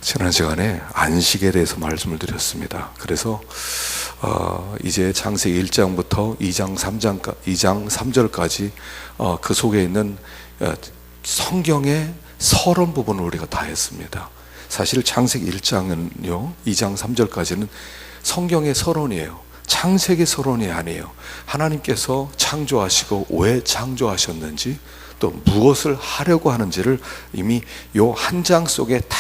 지난 시간에 안식에 대해서 말씀을 드렸습니다. 그래서 이제 창세기 1장부터 2장 3절까지 그 속에 있는 성경의 서론 부분을 우리가 다 했습니다. 사실 창세기 1장은요 2장 3절까지는 성경의 서론이에요. 창세기 서론이 아니에요. 하나님께서 창조하시고 왜 창조하셨는지, 또 무엇을 하려고 하는지를 이미 요 한 장 속에 다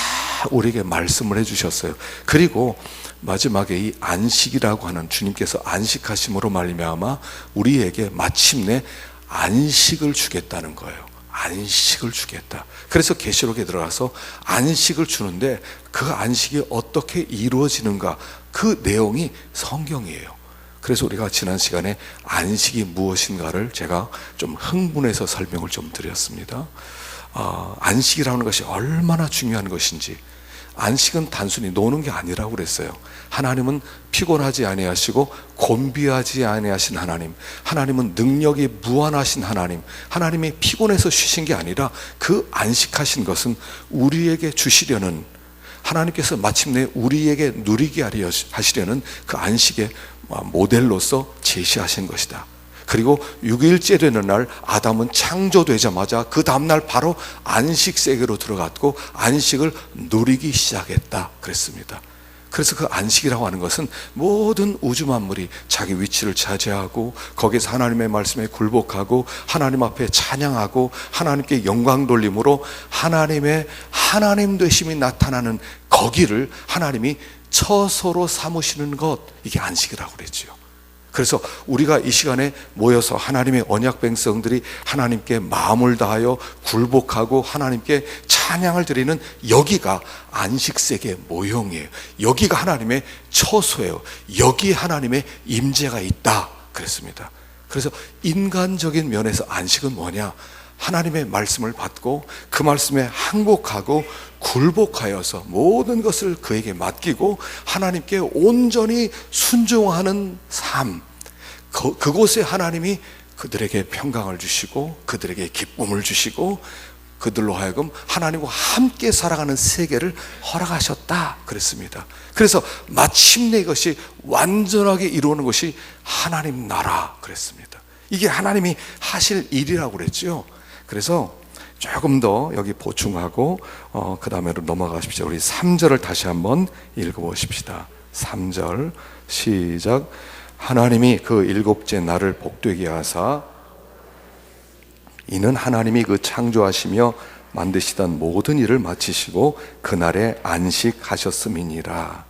우리에게 말씀을 해주셨어요. 그리고 마지막에 이 안식이라고 하는, 주님께서 안식하심으로 말미암아 우리에게 마침내 안식을 주겠다는 거예요. 안식을 주겠다. 그래서 계시록에 들어가서 안식을 주는데 그 안식이 어떻게 이루어지는가, 그 내용이 성경이에요. 그래서 우리가 지난 시간에 안식이 무엇인가를 제가 좀 흥분해서 설명을 좀 드렸습니다. 안식이라는 것이 얼마나 중요한 것인지. 안식은 단순히 노는 게 아니라고 그랬어요. 하나님은 피곤하지 아니하시고 곤비하지 아니하신 하나님, 하나님은 능력이 무한하신 하나님, 하나님이 피곤해서 쉬신 게 아니라 그 안식하신 것은 우리에게 주시려는, 하나님께서 마침내 우리에게 누리게 하려 하시려는 그 안식의 모델로서 제시하신 것이다. 그리고 6일째 되는 날 아담은 창조되자마자 그 다음날 바로 안식 세계로 들어갔고 안식을 누리기 시작했다 그랬습니다. 그래서 그 안식이라고 하는 것은 모든 우주 만물이 자기 위치를 차지하고 거기서 하나님의 말씀에 굴복하고 하나님 앞에 찬양하고 하나님께 영광 돌림으로 하나님의 하나님 되심이 나타나는 거기를 하나님이 처소로 삼으시는 것, 이게 안식이라고 그랬죠. 그래서 우리가 이 시간에 모여서 하나님의 언약 백성들이 하나님께 마음을 다하여 굴복하고 하나님께 찬양을 드리는 여기가 안식세계 모형이에요. 여기가 하나님의 처소예요. 여기에 하나님의 임재가 있다 그랬습니다. 그래서 인간적인 면에서 안식은 뭐냐? 하나님의 말씀을 받고 그 말씀에 항복하고 굴복하여서 모든 것을 그에게 맡기고 하나님께 온전히 순종하는 삶, 그곳에 하나님이 그들에게 평강을 주시고 그들에게 기쁨을 주시고 그들로 하여금 하나님과 함께 살아가는 세계를 허락하셨다 그랬습니다. 그래서 마침내 이것이 완전하게 이루어지는 것이 하나님 나라 그랬습니다. 이게 하나님이 하실 일이라고 그랬죠. 그래서 조금 더 여기 보충하고 그 다음에로 넘어가십시오. 우리 3절을 다시 한번 읽어보십시다. 3절 시작. 하나님이 그 일곱째 날을 복되게 하사 이는 하나님이 그 창조하시며 만드시던 모든 일을 마치시고 그날에 안식하셨음이니라.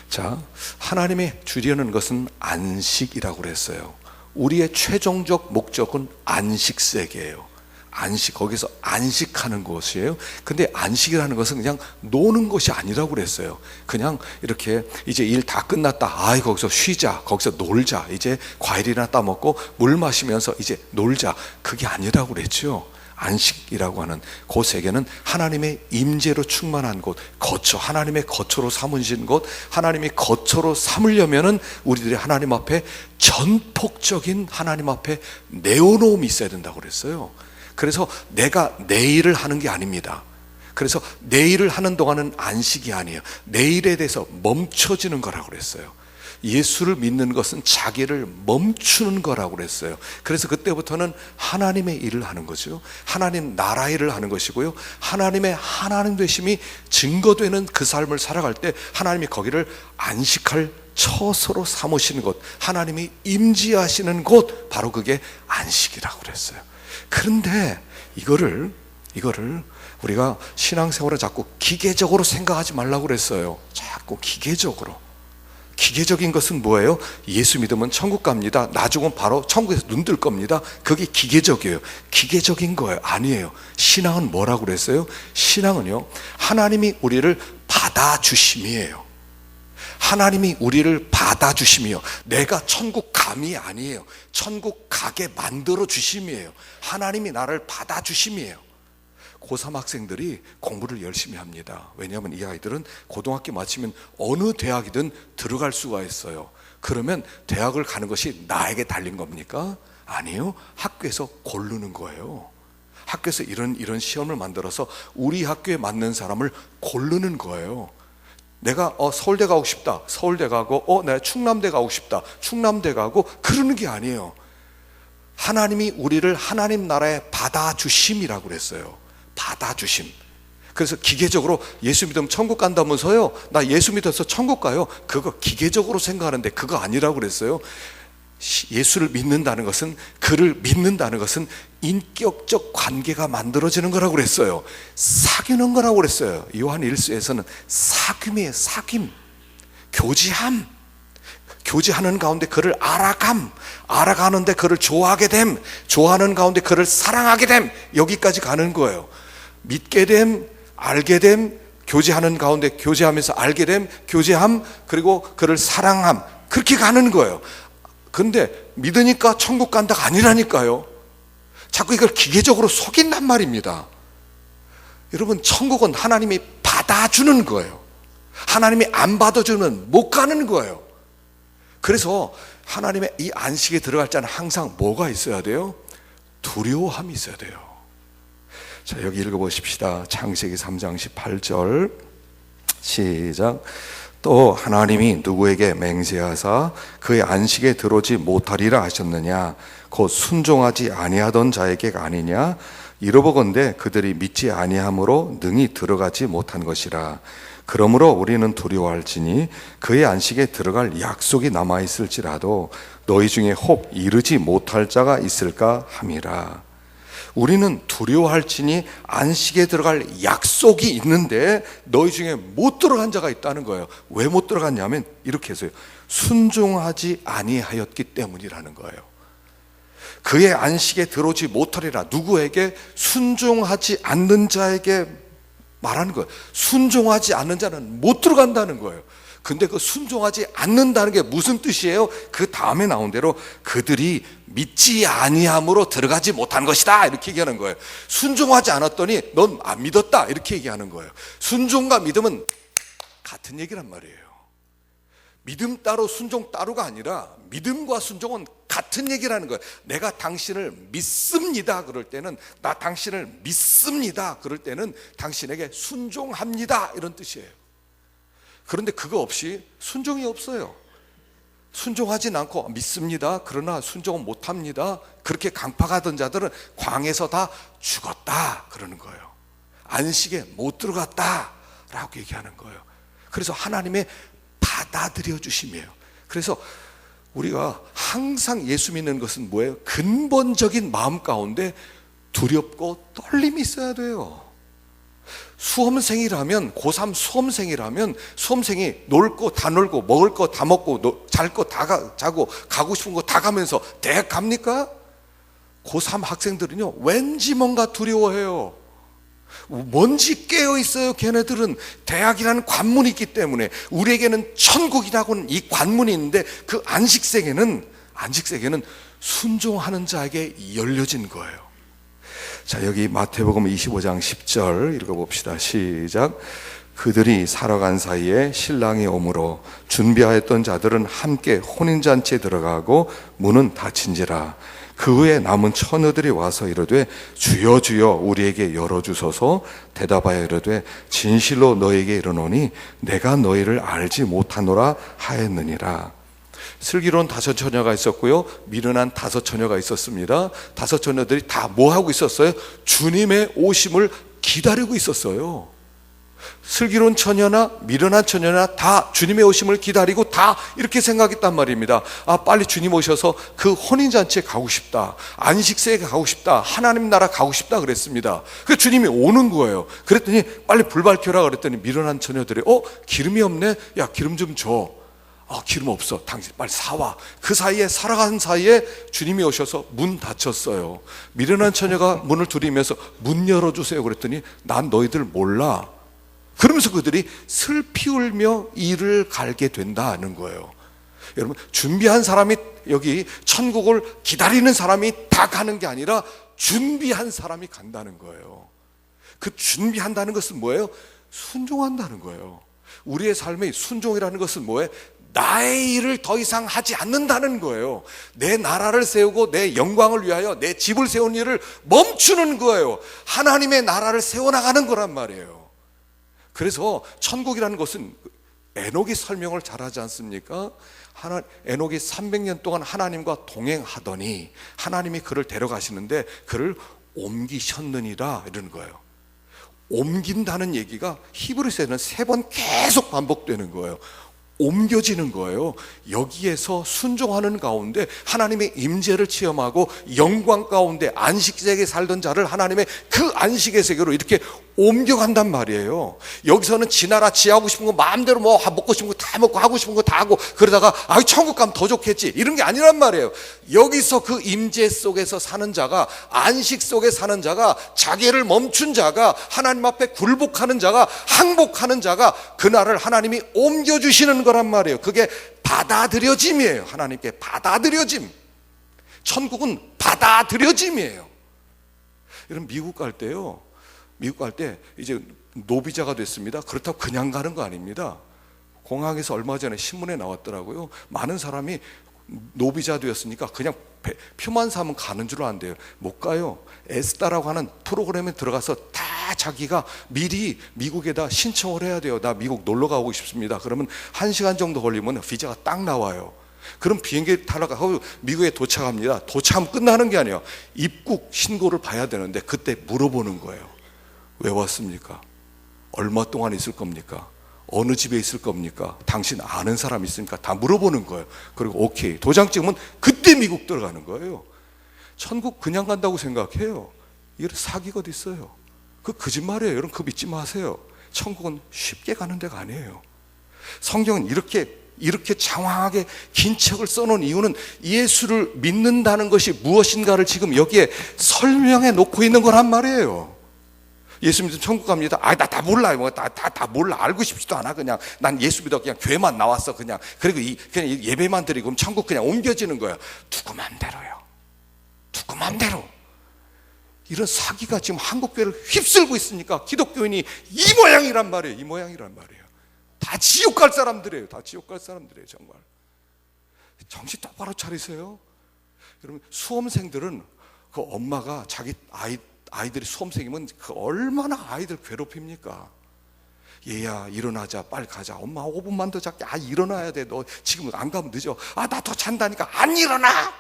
자, 하나님이 주려는 것은 안식이라고 그랬어요. 우리의 최종적 목적은 안식세계예요. 안식, 거기서 안식하는 것이에요. 근데 안식이라는 것은 그냥 노는 것이 아니라고 그랬어요. 그냥 이렇게 이제 일 다 끝났다, 거기서 쉬자, 거기서 놀자, 이제 과일이나 따먹고 물 마시면서 이제 놀자, 그게 아니라고 그랬죠. 안식이라고 하는 그 세계는 하나님의 임재로 충만한 곳, 거처, 하나님의 거처로 삼으신 곳, 하나님의 거처로 삼으려면은 우리들이 하나님 앞에 전폭적인 하나님 앞에 내어놓음이 있어야 된다고 그랬어요. 그래서 내가 내 일을 하는 게 아닙니다. 그래서 내 일을 하는 동안은 안식이 아니에요. 내 일에 대해서 멈춰지는 거라고 그랬어요. 예수를 믿는 것은 자기를 멈추는 거라고 그랬어요. 그래서 그때부터는 하나님의 일을 하는 거죠. 하나님 나라 일을 하는 것이고요. 하나님의 하나님 되심이 증거되는 그 삶을 살아갈 때 하나님이 거기를 안식할 처소로 삼으시는 곳, 하나님이 임재하시는 곳, 바로 그게 안식이라고 그랬어요. 그런데 이거를 우리가 신앙생활을 자꾸 기계적으로 생각하지 말라고 그랬어요. 자꾸 기계적인 것은 뭐예요? 예수 믿으면 천국 갑니다. 나중은 바로 천국에서 눈 뜰 겁니다. 그게 기계적이에요. 기계적인 거예요. 아니에요. 신앙은 뭐라고 그랬어요? 신앙은요, 하나님이 우리를 받아주심이에요. 하나님이 우리를 받아주심이요, 내가 천국 감이 아니에요. 천국 가게 만들어 주심이에요. 하나님이 나를 받아주심이에요. 고3 학생들이 공부를 열심히 합니다. 왜냐하면 이 아이들은 고등학교 마치면 어느 대학이든 들어갈 수가 있어요. 그러면 대학을 가는 것이 나에게 달린 겁니까? 아니요. 학교에서 고르는 거예요. 학교에서 이런 시험을 만들어서 우리 학교에 맞는 사람을 고르는 거예요. 내가 서울대 가고 싶다, 서울대 가고 내가 충남대 가고 싶다, 충남대 가고, 그러는 게 아니에요. 하나님이 우리를 하나님 나라에 받아주심이라고 그랬어요. 받아주심. 그래서 기계적으로 예수 믿으면 천국 간다면서요, 나 예수 믿어서 천국 가요, 그거 기계적으로 생각하는데 그거 아니라고 그랬어요. 예수를 믿는다는 것은, 그를 믿는다는 것은 인격적 관계가 만들어지는 거라고 그랬어요. 사귀는 거라고 그랬어요. 요한 1서에서는 사귐이에요. 사귐, 교제함, 교제하는 가운데 그를 알아감, 알아가는데 그를 좋아하게 됨, 좋아하는 가운데 그를 사랑하게 됨, 여기까지 가는 거예요. 믿게 됨, 알게 됨, 교제하는 가운데 교제하면서 알게 됨, 교제함, 그리고 그를 사랑함, 그렇게 가는 거예요. 근데 믿으니까 천국 간다가 아니라니까요. 자꾸 이걸 기계적으로 속인단 말입니다. 여러분, 천국은 하나님이 받아주는 거예요. 하나님이 안 받아주면 못 가는 거예요. 그래서 하나님의 이 안식에 들어갈 자는 항상 뭐가 있어야 돼요? 두려워함이 있어야 돼요. 자, 여기 읽어보십시다. 창세기 3장 18절 시작. 또 하나님이 누구에게 맹세하사 그의 안식에 들어오지 못하리라 하셨느냐? 곧 순종하지 아니하던 자에게가 아니냐? 이러보건대 그들이 믿지 아니함으로 능히 들어가지 못한 것이라. 그러므로 우리는 두려워할지니 그의 안식에 들어갈 약속이 남아있을지라도 너희 중에 혹 이르지 못할 자가 있을까 함이라. 우리는 두려워할지니 안식에 들어갈 약속이 있는데 너희 중에 못 들어간 자가 있다는 거예요. 왜 못 들어갔냐면 이렇게 해서요, 순종하지 아니하였기 때문이라는 거예요. 그의 안식에 들어오지 못하리라. 누구에게? 순종하지 않는 자에게 말하는 거예요. 순종하지 않는 자는 못 들어간다는 거예요. 근데 그 순종하지 않는다는 게 무슨 뜻이에요? 그 다음에 나온 대로 그들이 믿지 아니함으로 들어가지 못한 것이다, 이렇게 얘기하는 거예요. 순종하지 않았더니 넌 안 믿었다, 이렇게 얘기하는 거예요. 순종과 믿음은 같은 얘기란 말이에요. 믿음 따로 순종 따로가 아니라 믿음과 순종은 같은 얘기라는 거예요. 내가 당신을 믿습니다 그럴 때는, 나 당신을 믿습니다 그럴 때는 당신에게 순종합니다, 이런 뜻이에요. 그런데 그거 없이 순종이 없어요. 순종하진 않고 믿습니다, 그러나 순종은 못합니다, 그렇게 강팍하던 자들은 광에서 다 죽었다 그러는 거예요. 안식에 못 들어갔다 라고 얘기하는 거예요. 그래서 하나님의 받아들여 주심이에요. 그래서 우리가 항상 예수 믿는 것은 뭐예요? 근본적인 마음 가운데 두렵고 떨림이 있어야 돼요. 수험생이라면, 고3 수험생이라면 수험생이 놀 거 다 놀고 먹을 거 다 먹고 잘 거 다 자고 가고 싶은 거 다 가면서 대학 갑니까? 고3 학생들은요, 왠지 뭔가 두려워해요. 뭔지 깨어 있어요. 걔네들은 대학이라는 관문이 있기 때문에. 우리에게는 천국이라고는 이 관문이 있는데 그 안식세계는 순종하는 자에게 열려진 거예요. 자, 여기 마태복음 25장 10절 읽어봅시다. 시작. 그들이 살아간 사이에 신랑이 오므로 준비하였던 자들은 함께 혼인잔치에 들어가고 문은 닫힌지라. 그 후에 남은 처녀들이 와서 이르되 주여 주여 우리에게 열어주소서. 대답하여 이르되 진실로 너에게 이르노니 내가 너희를 알지 못하노라 하였느니라. 슬기로운 5 처녀가 있었고요, 미련한 5 처녀가 있었습니다. 5 처녀들이 다 뭐 하고 있었어요? 주님의 오심을 기다리고 있었어요. 슬기로운 처녀나 미련한 처녀나 다 주님의 오심을 기다리고 다 이렇게 생각했단 말입니다. 아, 빨리 주님 오셔서 그 혼인잔치에 가고 싶다, 안식세에 가고 싶다, 하나님 나라 가고 싶다 그랬습니다. 그 주님이 오는 거예요. 그랬더니 빨리 불 밝혀라 그랬더니 미련한 처녀들이 기름이 없네, 야 기름 좀 줘. 기름 없어, 당신 빨리 사와. 그 사이에, 살아가는 사이에 주님이 오셔서 문 닫혔어요. 미련한 처녀가 문을 두드리면서 문 열어주세요 그랬더니 난 너희들 몰라, 그러면서 그들이 슬피 울며 이를 갈게 된다는 거예요. 여러분, 준비한 사람이, 여기 천국을 기다리는 사람이 다 가는 게 아니라 준비한 사람이 간다는 거예요. 그 준비한다는 것은 뭐예요? 순종한다는 거예요. 우리의 삶의 순종이라는 것은 뭐예요? 나의 일을 더 이상 하지 않는다는 거예요. 내 나라를 세우고 내 영광을 위하여 내 집을 세운 일을 멈추는 거예요. 하나님의 나라를 세워나가는 거란 말이에요. 그래서 천국이라는 것은 에녹이 설명을 잘하지 않습니까? 에녹이 300년 동안 하나님과 동행하더니 하나님이 그를 데려가시는데 그를 옮기셨느니라 이러는 거예요. 옮긴다는 얘기가 히브리서에는 3번 계속 반복되는 거예요. 옮겨지는 거예요. 여기에서 순종하는 가운데 하나님의 임재를 체험하고 영광 가운데 안식세계에 살던 자를 하나님의 그 안식의 세계로 이렇게 옮겨간단 말이에요. 여기서는 지나라 지하고 싶은 거 마음대로 뭐 먹고 싶은 거 다 먹고 하고 싶은 거 다 하고 그러다가 천국 가면 더 좋겠지 이런 게 아니란 말이에요. 여기서 그 임재 속에서 사는 자가, 안식 속에 사는 자가, 자기를 멈춘 자가, 하나님 앞에 굴복하는 자가, 항복하는 자가 그날을 하나님이 옮겨주시는 거란 말이에요. 그게 받아들여짐이에요. 하나님께 받아들여짐. 천국은 받아들여짐이에요. 여러분 미국 갈 때요, 미국 갈 때 이제 노비자가 됐습니다. 그렇다고 그냥 가는 거 아닙니다. 공항에서 얼마 전에 신문에 나왔더라고요. 많은 사람이 노비자 되었으니까 그냥 표만 사면 가는 줄 안대요. 못 가요. 에스타라고 하는 프로그램에 들어가서 다 자기가 미리 미국에다 신청을 해야 돼요. 나 미국 놀러 가고 싶습니다. 그러면 1시간 정도 걸리면 비자가 딱 나와요. 그럼 비행기 타러 가고 미국에 도착합니다. 도착하면 끝나는 게 아니에요. 입국 신고를 봐야 되는데 그때 물어보는 거예요. 왜 왔습니까? 얼마 동안 있을 겁니까? 어느 집에 있을 겁니까? 당신 아는 사람 있습니까? 다 물어보는 거예요. 그리고 오케이 도장 찍으면 그때 미국 들어가는 거예요. 천국 그냥 간다고 생각해요. 이게 사기가 어디 있어요? 그 거짓말이에요. 여러분 그거 믿지 마세요. 천국은 쉽게 가는 데가 아니에요. 성경은 이렇게 장황하게 긴 책을 써놓은 이유는 예수를 믿는다는 것이 무엇인가를 지금 여기에 설명해 놓고 있는 거란 말이에요. 예수 믿으면 천국 갑니다. 나 다 몰라요. 다 몰라. 알고 싶지도 않아. 그냥 난 예수 믿어 그냥 교회만 나왔어. 그냥 그리고 그냥 예배만 드리고 그럼 천국 그냥 옮겨지는 거예요. 누구 맘대로요. 누구 맘대로. 이런 사기가 지금 한국 교회를 휩쓸고 있으니까 기독교인이 이 모양이란 말이에요. 이 모양이란 말이에요. 다 지옥 갈 사람들이에요. 다 지옥 갈 사람들이에요. 정말 정신 똑바로 차리세요. 여러분 수험생들은 그 엄마가 자기 아이들이 수험생이면 그 얼마나 아이들 괴롭힙니까? 얘야 일어나자 빨리 가자. 엄마 5분만 더 잘게. 일어나야 돼. 너 지금 안 가면 늦어. 나 더 잔다니까 안 일어나.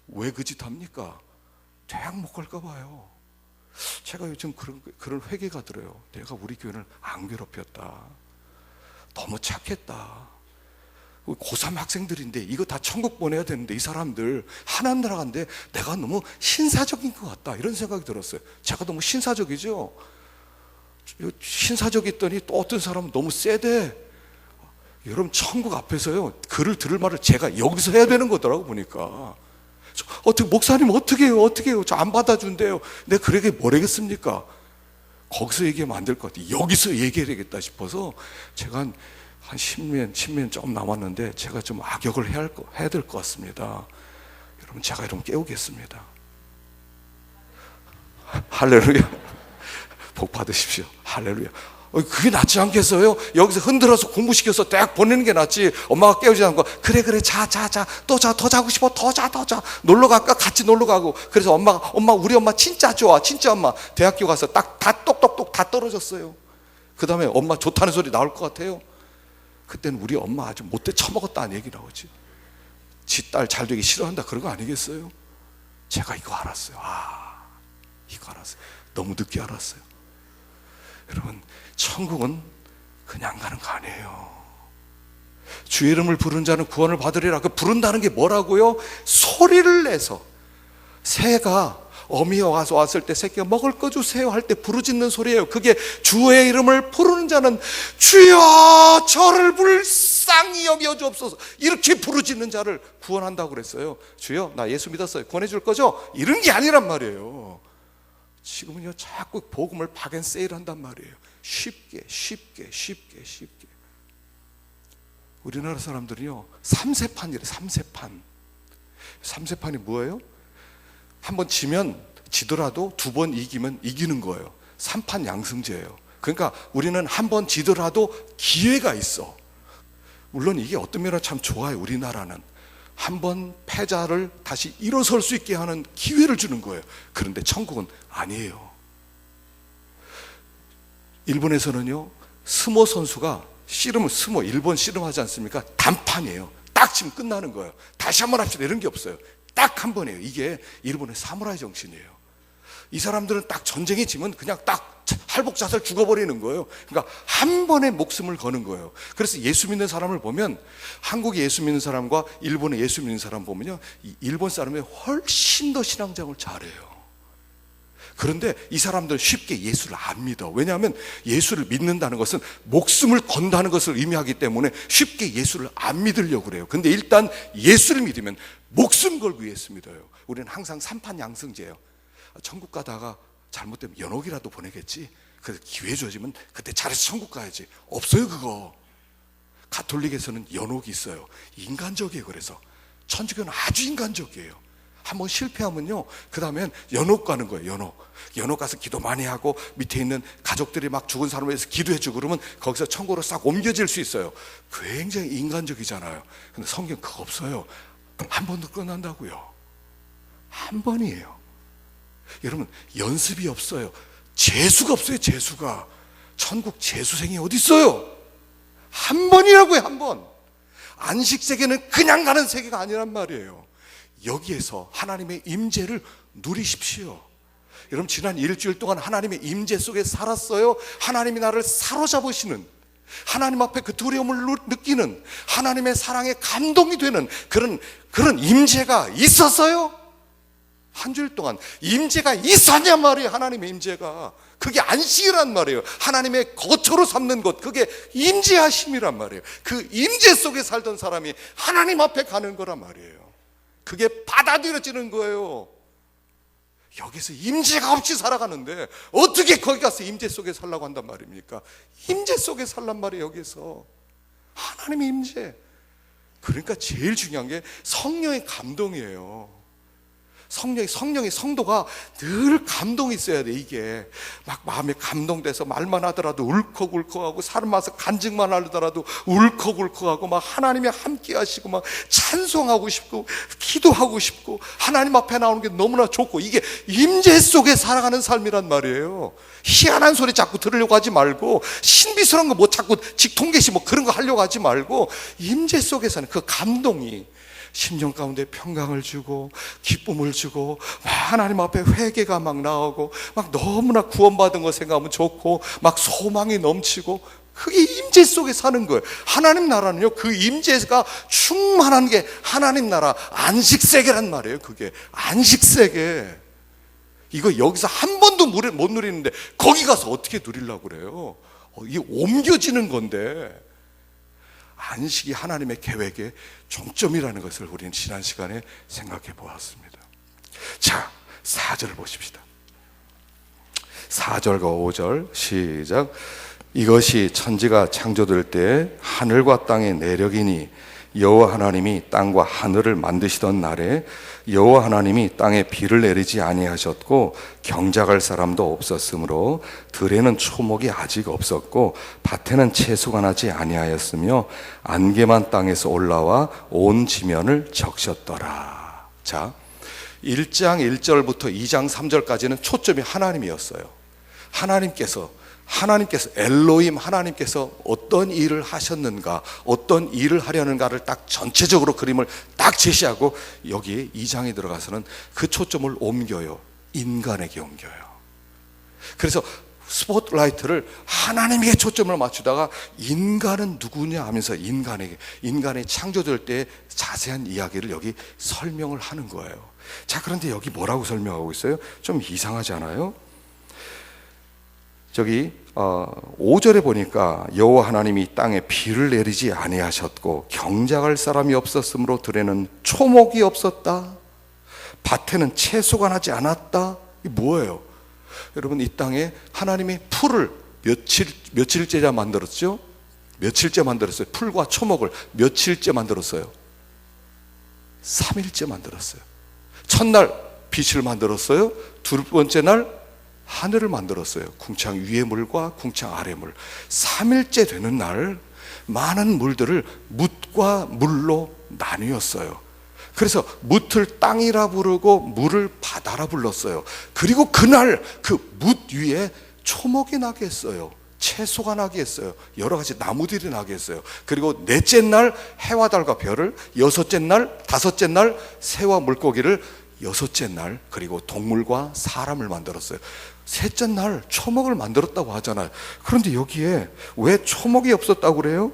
왜 그 짓 합니까? 대학 못 갈까 봐요. 제가 요즘 그런 회개가 들어요. 내가 우리 교회를 안 괴롭혔다. 너무 착했다. 고3 학생들인데 이거 다 천국 보내야 되는데 이 사람들 하나님 나라 간데 내가 너무 신사적인 것 같다 이런 생각이 들었어요. 제가 너무 신사적이죠. 신사적이더니 또 어떤 사람은 너무 세대. 여러분 천국 앞에서요 글을 들을 말을 제가 여기서 해야 되는 거더라고 보니까. 어떻게 목사님 어떻게 해요? 저 안 받아준대요. 내가 그러게 뭐라겠습니까? 거기서 얘기하면 안 될 것 같아요. 여기서 얘기해야 되겠다 싶어서 제가 한 10년 조금 남았는데 제가 좀 악역을 해야 될 것 같습니다. 여러분 제가 여러분 깨우겠습니다. 할렐루야. 복 받으십시오. 할렐루야. 그게 낫지 않겠어요? 여기서 흔들어서 공부시켜서 대학 보내는 게 낫지. 엄마가 깨우지 않고 그래 자 또 자 더 자고 싶어 더 자 놀러 갈까? 같이 놀러 가고. 그래서 우리 엄마 진짜 좋아 진짜 엄마. 대학교 가서 딱 다 똑똑똑 다 떨어졌어요. 그 다음에 엄마 좋다는 소리 나올 것 같아요? 그때는 우리 엄마 아주 못돼 처먹었다는 얘기 나오지. 지 딸 잘 되기 싫어한다 그런 거 아니겠어요? 제가 이거 알았어요. 이거 알았어요. 너무 늦게 알았어요. 여러분 천국은 그냥 가는 거 아니에요. 주의 이름을 부르는 자는 구원을 받으리라. 그 부른다는 게 뭐라고요? 소리를 내서. 새가 어미가 와서 왔을 때 새끼가 먹을 거 주세요 할 때 부르짖는 소리예요. 그게 주의 이름을 부르는 자는 주여 저를 불쌍히 여겨 주옵소서 이렇게 부르짖는 자를 구원한다고 그랬어요. 주여 나 예수 믿었어요. 구원해 줄 거죠? 이런 게 아니란 말이에요. 지금은요 자꾸 복음을 박앤세일 한단 말이에요. 쉽게 우리나라 사람들이요 3세판이래. 3세판이 뭐예요? 한 번 지더라도 2번 이기면 이기는 거예요. 3판 양승제예요. 그러니까 우리는 한 번 지더라도 기회가 있어. 물론 이게 어떤 면으로 참 좋아요. 우리나라는 한번 패자를 다시 일어설 수 있게 하는 기회를 주는 거예요. 그런데 천국은 아니에요. 일본에서는요, 스모 선수가 스모 일본 씨름하지 않습니까? 단판이에요. 딱 치면 끝나는 거예요. 다시 한번 합시다 이런 게 없어요. 딱 한 번이에요. 이게 일본의 사무라이 정신이에요. 이 사람들은 딱 전쟁에 지면 그냥 딱 할복자살 죽어버리는 거예요. 그러니까 한 번에 목숨을 거는 거예요. 그래서 예수 믿는 사람을 보면, 한국의 예수 믿는 사람과 일본의 예수 믿는 사람 보면요, 일본 사람이 훨씬 더 신앙생활을 잘해요. 그런데 이 사람들은 쉽게 예수를 안 믿어. 왜냐하면 예수를 믿는다는 것은 목숨을 건다는 것을 의미하기 때문에 쉽게 예수를 안 믿으려고 그래요. 근데 일단 예수를 믿으면 목숨 걸고 예수 믿어요. 우리는 항상 삼판양승제예요. 천국 가다가 잘못되면 연옥이라도 보내겠지. 그래서 기회 주어지면 그때 잘해서 천국 가야지. 없어요 그거. 가톨릭에서는 연옥이 있어요. 인간적이에요. 그래서 천주교는 아주 인간적이에요. 한번 실패하면요, 그 다음엔 연옥 가는 거예요. 연옥 가서 기도 많이 하고 밑에 있는 가족들이 막 죽은 사람을 위해서 기도해주고 그러면 거기서 천국으로 싹 옮겨질 수 있어요. 굉장히 인간적이잖아요. 근데 성경 그거 없어요. 한 번도 끝난다고요. 한 번이에요. 여러분, 연습이 없어요. 재수가 없어요. 재수가. 천국 재수생이 어디 있어요? 한 번이라고요. 한 번. 안식세계는 그냥 가는 세계가 아니란 말이에요. 여기에서 하나님의 임재를 누리십시오. 여러분, 지난 일주일 동안 하나님의 임재 속에 살았어요? 하나님이 나를 사로잡으시는, 하나님 앞에 그 두려움을 느끼는, 하나님의 사랑에 감동이 되는 그런 임재가 있었어요? 한 주일 동안 임재가 있었냔 말이에요. 하나님의 임재가. 그게 안식이란 말이에요. 하나님의 거처로 삼는 것, 그게 임재하심이란 말이에요. 그 임재 속에 살던 사람이 하나님 앞에 가는 거란 말이에요. 그게 받아들여지는 거예요. 여기서 임재가 없이 살아가는데 어떻게 거기 가서 임재 속에 살라고 한단 말입니까? 임재 속에 살란 말이에요. 여기서 하나님의 임재. 그러니까 제일 중요한 게 성령의 감동이에요. 성령의 성도가 늘 감동이 있어야 돼. 이게 막 마음에 감동돼서 말만 하더라도 울컥울컥하고, 사람 와서 간증만 하더라도 울컥울컥하고, 막 하나님이 함께 하시고 막 찬송하고 싶고 기도하고 싶고 하나님 앞에 나오는 게 너무나 좋고, 이게 임재 속에 살아가는 삶이란 말이에요. 희한한 소리 자꾸 들으려고 하지 말고, 신비스러운 거 뭐 자꾸 직통계시 뭐 그런 거 하려고 하지 말고, 임재 속에서는 그 감동이 심령 가운데 평강을 주고 기쁨을 주고, 하나님 앞에 회개가 막 나오고, 막 너무나 구원받은 거 생각하면 좋고, 막 소망이 넘치고, 그게 임재 속에 사는 거예요. 하나님 나라는요, 그 임재가 충만한 게 하나님 나라 안식세계란 말이에요. 그게 안식세계. 이거 여기서 한 번도 못 누리는데 거기 가서 어떻게 누리려고 그래요? 이게 옮겨지는 건데. 안식이 하나님의 계획의 종점이라는 것을 우리는 지난 시간에 생각해 보았습니다. 자, 4절 보십시다. 4절과 5절 시작. 이것이 천지가 창조될 때 하늘과 땅의 내력이니, 여호와 하나님이 땅과 하늘을 만드시던 날에 여호와 하나님이 땅에 비를 내리지 아니하셨고 경작할 사람도 없었으므로 들에는 초목이 아직 없었고 밭에는 채소가 나지 아니하였으며 안개만 땅에서 올라와 온 지면을 적셨더라. 자, 1장 1절부터 2장 3절까지는 초점이 하나님이었어요. 하나님께서 엘로힘 하나님께서 어떤 일을 하셨는가, 어떤 일을 하려는가를 딱 전체적으로 그림을 딱 제시하고, 여기 2장에 들어가서는 그 초점을 옮겨요. 인간에게 옮겨요. 그래서 스포트라이트를 하나님에게 초점을 맞추다가 인간은 누구냐 하면서 인간의 창조될 때 자세한 이야기를 여기 설명을 하는 거예요. 자, 그런데 여기 뭐라고 설명하고 있어요? 좀 이상하지 않아요? 저기 5절에 보니까 여호와 하나님이 땅에 비를 내리지 아니하셨고 경작할 사람이 없었으므로 들에는 초목이 없었다, 밭에는 채소가 나지 않았다. 이게 뭐예요? 여러분, 이 땅에 하나님이 풀을 며칠째 만들었죠? 며칠째 만들었어요. 풀과 초목을 며칠째 만들었어요? 3일째 만들었어요. 첫날 빛을 만들었어요. 두 번째 날 하늘을 만들었어요. 궁창 위의 물과 궁창 아래 물. 3일째 되는 날 많은 물들을 뭇과 물로 나뉘었어요. 그래서 뭇을 땅이라 부르고 물을 바다라 불렀어요. 그리고 그날 그 뭇 위에 초목이 나게 했어요. 채소가 나게 했어요. 여러 가지 나무들이 나게 했어요. 그리고 넷째 날 해와 달과 별을, 여섯째 날, 다섯째 날 새와 물고기를, 여섯째 날 그리고 동물과 사람을 만들었어요. 셋째 날 초목을 만들었다고 하잖아요. 그런데 여기에 왜 초목이 없었다고 그래요?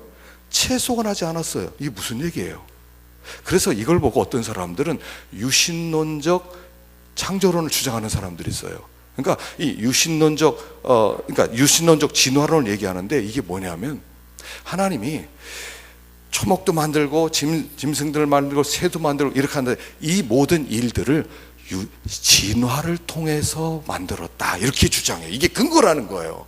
채소가 나지 않았어요. 이게 무슨 얘기예요? 그래서 이걸 보고 어떤 사람들은 유신론적 창조론을 주장하는 사람들이 있어요. 그러니까 이 유신론적 진화론을 얘기하는데, 이게 뭐냐면 하나님이 초목도 만들고 짐승들을 만들고 새도 만들고 이렇게 하는데, 이 모든 일들을 진화를 통해서 만들었다, 이렇게 주장해요. 이게 근거라는 거예요.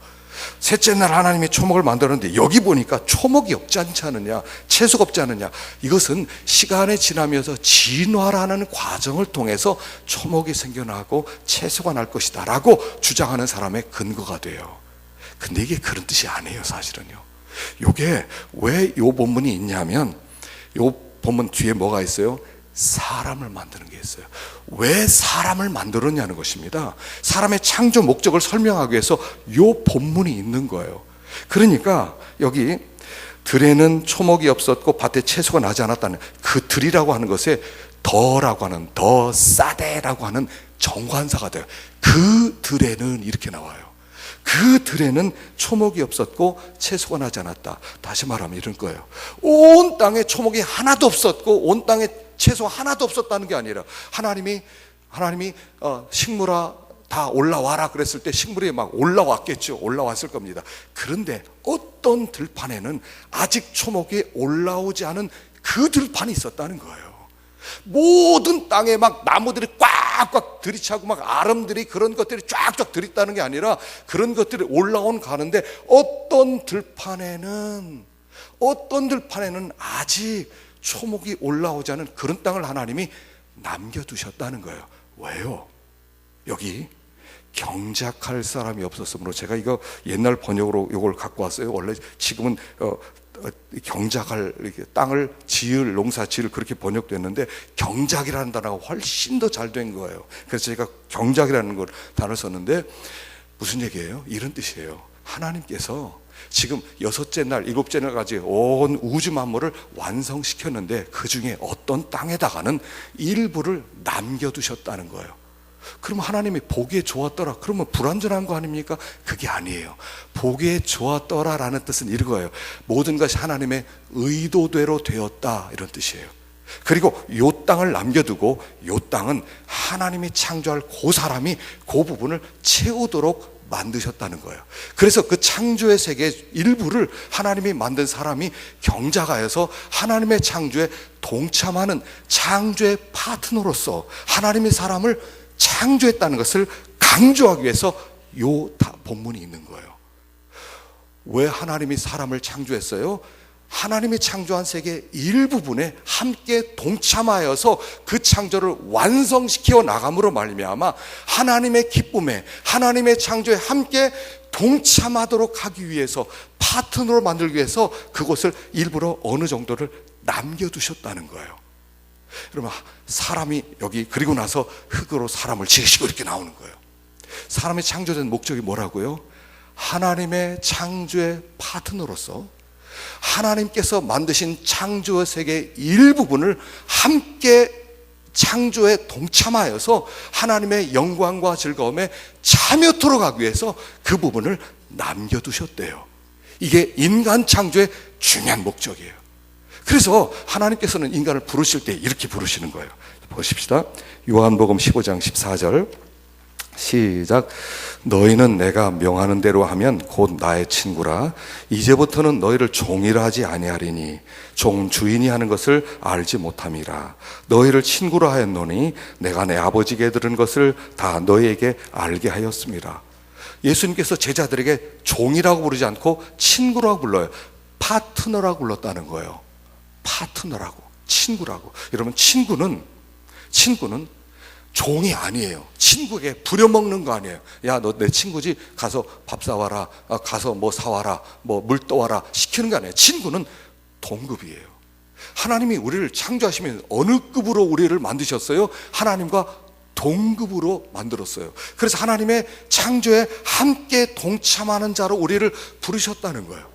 셋째 날 하나님이 초목을 만들었는데 여기 보니까 초목이 없지 않느냐, 채소가 없지 않느냐. 이것은 시간이 지나면서 진화라는 과정을 통해서 초목이 생겨나고 채소가 날 것이다 라고 주장하는 사람의 근거가 돼요. 근데 이게 그런 뜻이 아니에요. 사실은요, 이게 왜 이 본문이 있냐면, 이 본문 뒤에 뭐가 있어요? 사람을 만드는 게 있어요. 왜 사람을 만들었냐는 것입니다. 사람의 창조 목적을 설명하기 위해서 이 본문이 있는 거예요. 그러니까 여기 들에는 초목이 없었고 밭에 채소가 나지 않았다는 그 들이라고 하는 것에 더라고 하는, 더 싸대라고 하는 정관사가 돼요. 그 들에는 이렇게 나와요. 그 들에는 초목이 없었고 채소가 나지 않았다. 다시 말하면 이런 거예요. 온 땅에 초목이 하나도 없었고 온 땅에 채소 하나도 없었다는 게 아니라, 하나님이 식물아 다 올라와라 그랬을 때 식물이 막 올라왔겠죠. 올라왔을 겁니다. 그런데 어떤 들판에는 아직 초목이 올라오지 않은 그 들판이 있었다는 거예요. 모든 땅에 막 나무들이 꽉꽉 들이차고 막 아름들이, 그런 것들이 쫙쫙 들이다는 게 아니라, 그런 것들이 올라온 가는데 어떤 들판에는 아직 초목이 올라오지 않은 그런 땅을 하나님이 남겨두셨다는 거예요. 왜요? 여기 경작할 사람이 없었으므로, 제가 이거 옛날 번역으로 이걸 갖고 왔어요. 원래 지금은 경작할, 땅을 지을, 농사 지을 그렇게 번역됐는데, 경작이라는 단어가 훨씬 더 잘 된 거예요. 그래서 제가 경작이라는 걸 단어를 썼는데, 무슨 얘기예요? 이런 뜻이에요. 하나님께서 지금 여섯째 날, 일곱째 날까지 온 우주 만물을 완성시켰는데 그 중에 어떤 땅에다가는 일부를 남겨두셨다는 거예요. 그럼 하나님이 보기에 좋았더라, 그러면 불완전한 거 아닙니까? 그게 아니에요. 보기에 좋았더라라는 뜻은 이거예요. 모든 것이 하나님의 의도대로 되었다, 이런 뜻이에요. 그리고 요 땅을 남겨두고, 요 땅은 하나님이 창조할 그 사람이 그 부분을 채우도록 만드셨다는 거예요. 그래서 그 창조의 세계 일부를 하나님이 만든 사람이 경작하여서 하나님의 창조에 동참하는 창조의 파트너로서 하나님이 사람을 창조했다는 것을 강조하기 위해서 요 본문이 있는 거예요. 왜 하나님이 사람을 창조했어요? 하나님이 창조한 세계 일부분에 함께 동참하여서 그 창조를 완성시켜 나감으로 말미암아 하나님의 기쁨에, 하나님의 창조에 함께 동참하도록 하기 위해서, 파트너로 만들기 위해서 그것을 일부러 어느 정도를 남겨두셨다는 거예요. 그러면 사람이 여기, 그리고 나서 흙으로 사람을 지으시고 이렇게 나오는 거예요. 사람이 창조된 목적이 뭐라고요? 하나님의 창조의 파트너로서 하나님께서 만드신 창조 세계의 일부분을 함께 창조에 동참하여서 하나님의 영광과 즐거움에 참여토록 하기 위해서 그 부분을 남겨두셨대요. 이게 인간 창조의 중요한 목적이에요. 그래서 하나님께서는 인간을 부르실 때 이렇게 부르시는 거예요. 보십시다. 요한복음 15장 14절 시작. 너희는 내가 명하는 대로 하면 곧 나의 친구라. 이제부터는 너희를 종이라 하지 아니하리니 종 주인이 하는 것을 알지 못함이라. 너희를 친구라 하였노니 내가 내 아버지께 들은 것을 다 너희에게 알게 하였습니다. 예수님께서 제자들에게 종이라고 부르지 않고 친구라고 불러요. 파트너라고 불렀다는 거예요. 파트너라고, 친구라고. 여러분, 친구는 종이 아니에요. 친구에게 부려먹는 거 아니에요. 야, 너 내 친구지? 가서 밥 사와라, 가서 뭐 사와라, 뭐 물 떠와라 시키는 거 아니에요. 친구는 동급이에요. 하나님이 우리를 창조하시면 어느 급으로 우리를 만드셨어요? 하나님과 동급으로 만들었어요. 그래서 하나님의 창조에 함께 동참하는 자로 우리를 부르셨다는 거예요.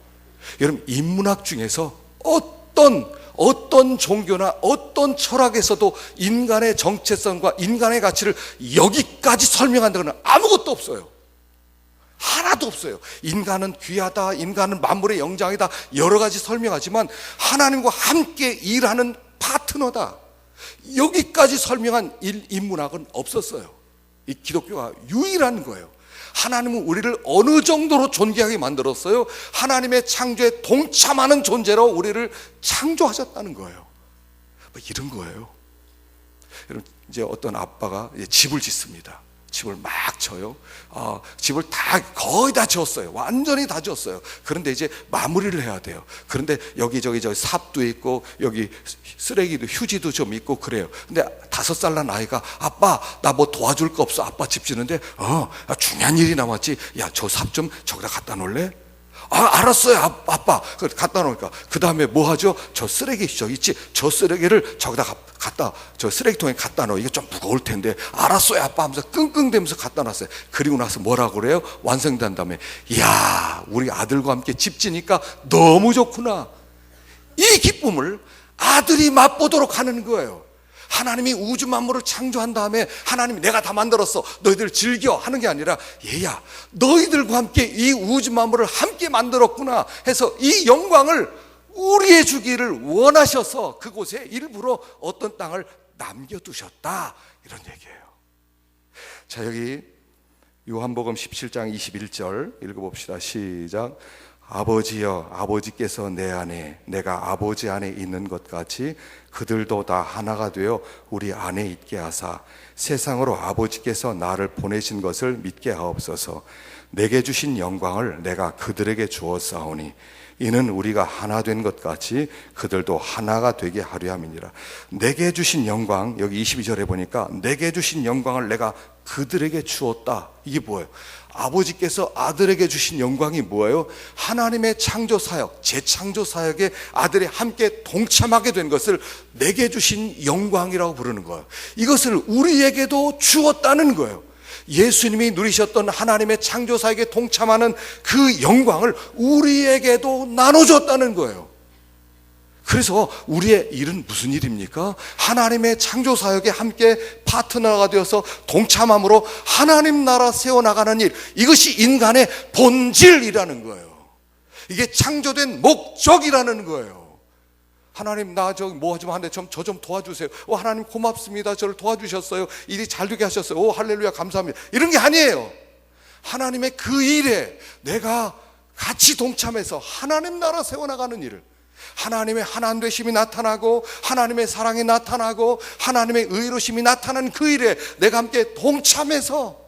여러분, 인문학 중에서 어떤 종교나 어떤 철학에서도 인간의 정체성과 인간의 가치를 여기까지 설명한다는 아무것도 없어요. 하나도 없어요. 인간은 귀하다, 인간은 만물의 영장이다, 여러 가지 설명하지만 하나님과 함께 일하는 파트너다, 여기까지 설명한 인문학은 없었어요. 이 기독교가 유일한 거예요. 하나님은 우리를 어느 정도로 존귀하게 만들었어요? 하나님의 창조에 동참하는 존재로 우리를 창조하셨다는 거예요. 뭐 이런 거예요. 여러분, 이제 어떤 아빠가 집을 짓습니다. 집을 막 져요. 집을 거의 다 지었어요. 완전히 다 지었어요. 그런데 이제 마무리를 해야 돼요. 그런데 여기저기 삽도 있고 여기 쓰레기도 휴지도 좀 있고 그래요. 근데 5살 난 아이가 아빠 나 뭐 도와줄 거 없어? 아빠 집 짓는데 중요한 일이 남았지. 야, 저 삽 좀 저기다 갖다 놓을래? 알았어요 아빠. 갖다 놓으니까 그 다음에 뭐 하죠? 저 쓰레기 있지? 저 쓰레기를 저기다 갖다 저 쓰레기통에 갖다 놓어. 이게 좀 무거울 텐데. 알았어요 아빠 하면서 끙끙대면서 갖다 놨어요. 그리고 나서 뭐라고 그래요? 완성된 다음에 이야, 우리 아들과 함께 집 지니까 너무 좋구나. 이 기쁨을 아들이 맛보도록 하는 거예요. 하나님이 우주 만물을 창조한 다음에 하나님이 내가 다 만들었어, 너희들 즐겨 하는 게 아니라 얘야, 너희들과 함께 이 우주 만물을 함께 만들었구나 해서 이 영광을 우리에 주기를 원하셔서 그곳에 일부러 어떤 땅을 남겨두셨다, 이런 얘기예요. 자, 여기 요한복음 17장 21절 읽어봅시다. 시작. 아버지여, 아버지께서 내 안에, 내가 아버지 안에 있는 것 같이 그들도 다 하나가 되어 우리 안에 있게 하사 세상으로 아버지께서 나를 보내신 것을 믿게 하옵소서. 내게 주신 영광을 내가 그들에게 주었사오니 이는 우리가 하나 된 것 같이 그들도 하나가 되게 하려 함이니라. 내게 주신 영광, 여기 22절에 보니까 내게 주신 영광을 내가 그들에게 주었다. 이게 뭐예요? 아버지께서 아들에게 주신 영광이 뭐예요? 하나님의 창조 사역, 재창조 사역에 아들이 함께 동참하게 된 것을 내게 주신 영광이라고 부르는 거예요. 이것을 우리에게도 주었다는 거예요. 예수님이 누리셨던 하나님의 창조 사역에 동참하는 그 영광을 우리에게도 나눠줬다는 거예요. 그래서 우리의 일은 무슨 일입니까? 하나님의 창조 사역에 함께 파트너가 되어서 동참함으로 하나님 나라 세워나가는 일, 이것이 인간의 본질이라는 거예요. 이게 창조된 목적이라는 거예요. 하나님, 나 저기 뭐 하지 마 하는데 저 좀 도와주세요. 하나님 고맙습니다, 저를 도와주셨어요, 일이 잘 되게 하셨어요, 할렐루야 감사합니다, 이런 게 아니에요. 하나님의 그 일에 내가 같이 동참해서 하나님 나라 세워나가는 일을, 하나님의 하나됨이 나타나고 하나님의 사랑이 나타나고 하나님의 의로심이 나타나는 그 일에 내가 함께 동참해서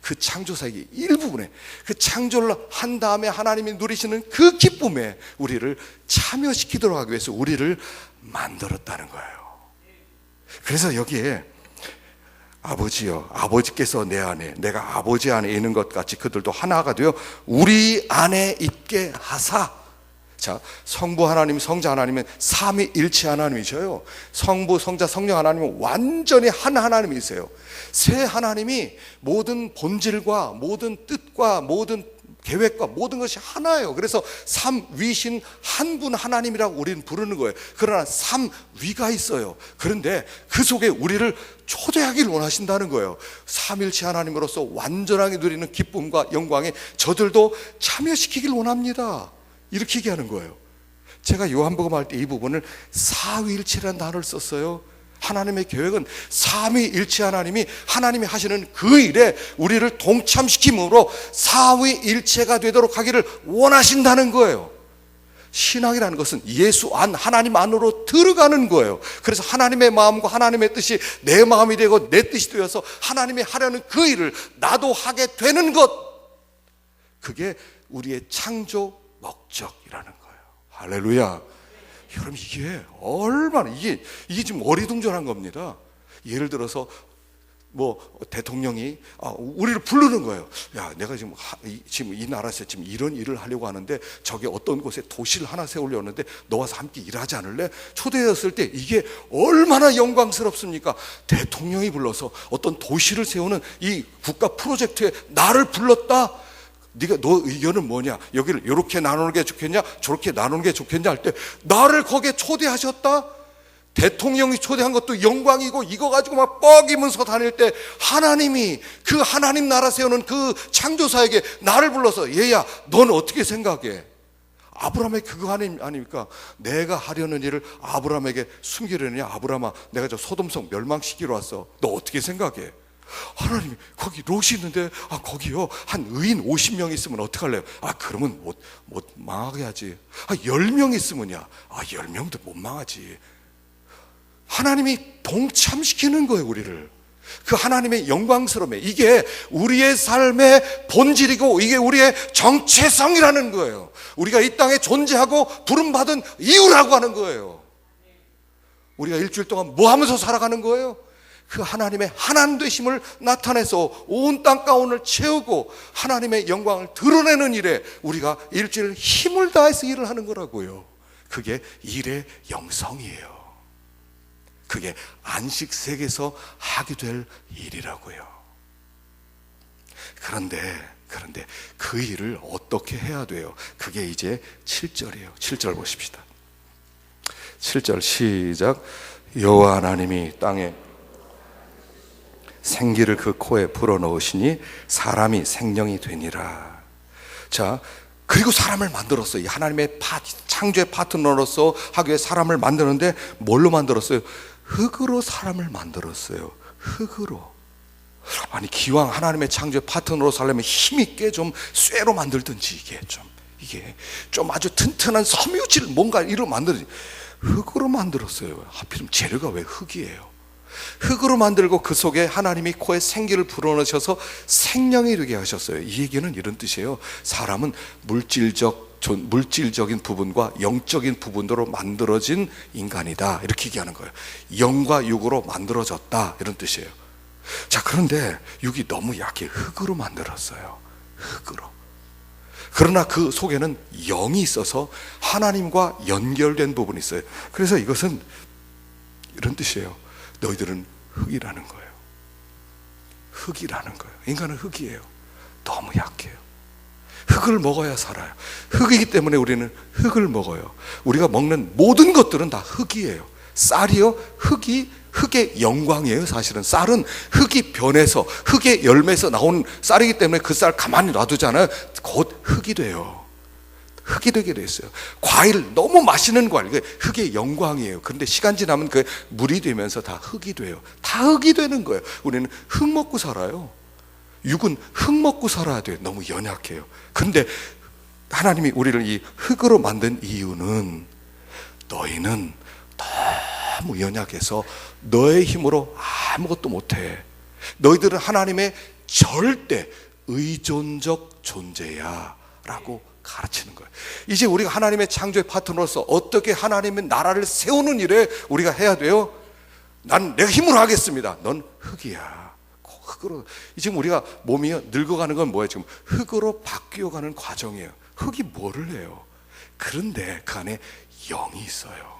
그 창조사의 일부분에, 그 창조를 한 다음에 하나님이 누리시는 그 기쁨에 우리를 참여시키도록 하기 위해서 우리를 만들었다는 거예요. 그래서 여기에 아버지여, 아버지께서 내 안에, 내가 아버지 안에 있는 것 같이 그들도 하나가 되어 우리 안에 있게 하사. 자, 성부 하나님, 성자 하나님은 삼위일체 하나님이셔요. 성부, 성자, 성령 하나님은 완전히 한 하나님이세요. 세 하나님이 모든 본질과 모든 뜻과 모든 계획과 모든 것이 하나예요. 그래서 삼위신 한 분 하나님이라고 우리는 부르는 거예요. 그러나 삼위가 있어요. 그런데 그 속에 우리를 초대하기를 원하신다는 거예요. 삼일체 하나님으로서 완전하게 누리는 기쁨과 영광에 저들도 참여시키길 원합니다, 이렇게 얘기하는 거예요. 제가 요한복음 할 때 이 부분을 사위일체라는 단어를 썼어요. 하나님의 계획은 삼위일체 하나님이 하시는 그 일에 우리를 동참시킴으로 사위일체가 되도록 하기를 원하신다는 거예요. 신앙이라는 것은 예수 안, 하나님 안으로 들어가는 거예요. 그래서 하나님의 마음과 하나님의 뜻이 내 마음이 되고 내 뜻이 되어서 하나님이 하려는 그 일을 나도 하게 되는 것, 그게 우리의 창조 목적이라는 거예요. 할렐루야. 여러분, 이게 얼마나 이게 지금 어리둥절한 겁니다. 예를 들어서 뭐 대통령이 우리를 부르는 거예요. 야, 내가 지금 이 나라에서 지금 이런 일을 하려고 하는데 저기 어떤 곳에 도시를 하나 세우려고 하는데 너 와서 함께 일하지 않을래? 초대했을 때 이게 얼마나 영광스럽습니까? 대통령이 불러서 어떤 도시를 세우는 이 국가 프로젝트에 나를 불렀다. 너 의견은 뭐냐? 여기를 이렇게 나누는 게 좋겠냐? 저렇게 나누는 게 좋겠냐? 할 때 나를 거기에 초대하셨다. 대통령이 초대한 것도 영광이고 이거 가지고 막 뻐기면서 다닐 때 하나님이 그 하나님 나라 세우는 그 창조사에게 나를 불러서 얘야 넌 어떻게 생각해? 아브라함의 그거 아닙니까? 내가 하려는 일을 아브라함에게 숨기려느냐? 아브라함아 내가 저 소돔성 멸망시키러 왔어. 너 어떻게 생각해? 하나님이 거기 롯이 있는데 거기요 한 의인 50명 있으면 어떡할래요? 그러면 못 망하게 하지. 10명 있으면야 10명도 못 망하지. 하나님이 동참시키는 거예요, 우리를. 그 하나님의 영광스러움에 이게 우리의 삶의 본질이고 이게 우리의 정체성이라는 거예요. 우리가 이 땅에 존재하고 부름받은 이유라고 하는 거예요. 우리가 일주일 동안 뭐 하면서 살아가는 거예요? 그 하나님의 하나님 되심을 나타내서 온 땅 가운을 채우고 하나님의 영광을 드러내는 일에 우리가 일주일 힘을 다해서 일을 하는 거라고요. 그게 일의 영성이에요. 그게 안식세계에서 하게 될 일이라고요. 그런데 그 일을 어떻게 해야 돼요? 그게 이제 7절이에요. 7절 보십시다. 7절 시작. 여호와 하나님이 땅에 생기를 그 코에 불어넣으시니 사람이 생명이 되니라. 자, 그리고 사람을 만들었어요. 하나님의 창조의 파트너로서 하기 위해 사람을 만드는데 뭘로 만들었어요? 흙으로 사람을 만들었어요. 흙으로. 아니 기왕 하나님의 창조의 파트너로 살려면 힘있게 좀 쇠로 만들든지 이게 좀 아주 튼튼한 섬유질 뭔가 이로 만들지. 흙으로 만들었어요. 하필이면 재료가 왜 흙이에요? 흙으로 만들고 그 속에 하나님이 코에 생기를 불어넣으셔서 생명이 되게 하셨어요. 이 얘기는 이런 뜻이에요. 사람은 물질적인 부분과 영적인 부분으로 만들어진 인간이다 이렇게 얘기하는 거예요. 영과 육으로 만들어졌다 이런 뜻이에요. 자, 그런데 육이 너무 약해. 흙으로 만들었어요. 흙으로. 그러나 그 속에는 영이 있어서 하나님과 연결된 부분이 있어요. 그래서 이것은 이런 뜻이에요. 너희들은 흙이라는 거예요. 흙이라는 거예요. 인간은 흙이에요. 너무 약해요. 흙을 먹어야 살아요. 흙이기 때문에 우리는 흙을 먹어요. 우리가 먹는 모든 것들은 다 흙이에요. 쌀이요, 흙의 영광이에요. 사실은 쌀은 흙이 변해서 흙의 열매에서 나온 쌀이기 때문에 그 쌀 가만히 놔두잖아요. 곧 흙이 돼요. 흙이 되게 돼 있어요. 과일, 너무 맛있는 과일, 흙의 영광이에요. 그런데 시간 지나면 그 물이 되면서 다 흙이 돼요. 다 흙이 되는 거예요. 우리는 흙 먹고 살아요. 육은 흙 먹고 살아야 돼요. 너무 연약해요. 그런데 하나님이 우리를 이 흙으로 만든 이유는 너희는 너무 연약해서 너의 힘으로 아무것도 못해. 너희들은 하나님의 절대 의존적 존재야 라고 가르치는 거예요. 이제 우리가 하나님의 창조의 파트너로서 어떻게 하나님의 나라를 세우는 일에 우리가 해야 돼요? 난 내가 힘으로 하겠습니다. 넌 흙이야. 흙으로. 지금 우리가 몸이 늙어가는 건 뭐예요? 지금 흙으로 바뀌어가는 과정이에요. 흙이 뭐를 해요? 그런데 그 안에 영이 있어요.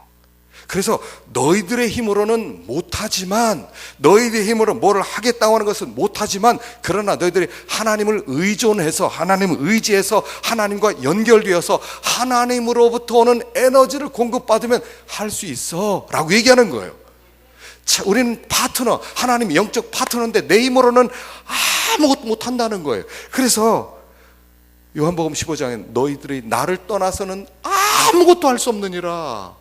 그래서 너희들의 힘으로는 못하지만, 너희들의 힘으로 뭐를 하겠다고 하는 것은 못하지만, 그러나 너희들이 하나님을 의존해서, 하나님을 의지해서 하나님과 연결되어서 하나님으로부터 오는 에너지를 공급받으면 할 수 있어 라고 얘기하는 거예요. 자, 우리는 파트너, 하나님이 영적 파트너인데 내 힘으로는 아무것도 못한다는 거예요. 그래서 요한복음 15장에 너희들이 나를 떠나서는 아무것도 할 수 없느니라,